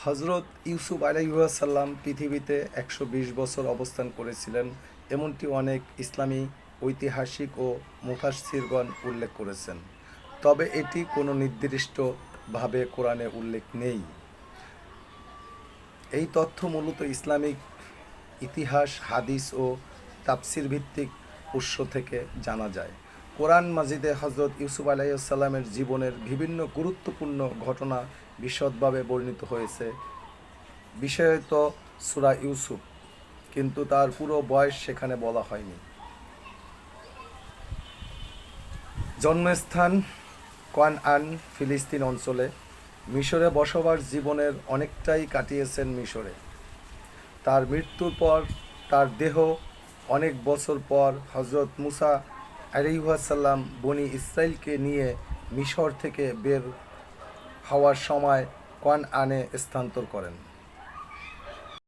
হজরত ইউসুফ আলাইহিসসালাম পৃথিবীতে ১২০ বছর অবস্থান করেছিলেন, এমনটি অনেক ইসলামী ঐতিহাসিক ও মুফাসসিরগণ উল্লেখ করেছেন। তবে এটি কোনো নির্দিষ্টভাবে কোরআনে উল্লেখ নেই। এই তথ্য মূলত ইসলামিক ইতিহাস, হাদিস ও তাফসির ভিত্তিক উৎস থেকে জানা যায়। কোরআন মাজিদে হজরত ইউসুফ আলাইহিসসালামের জীবনের বিভিন্ন গুরুত্বপূর্ণ ঘটনা বিশদভাবে বর্ণিত হয়েছে, বিশেষত সূরা ইউসুফ, কিন্তু তার পুরো বয়স সেখানে বলা হয়নি। জন্মস্থান কানআন, ফিলিস্তিন অঞ্চলে। মিশরে বসবাস জীবনের অনেকটাই কাটিয়েছেন মিশরে। তার মৃত্যুর পর তার দেহ অনেক বছর পর হজরত মুসা আলাইহিসসালাম বনি ইসরাইলকে নিয়ে মিশর থেকে বের হওয়ার সময় কানআনে স্থানান্তর করেন।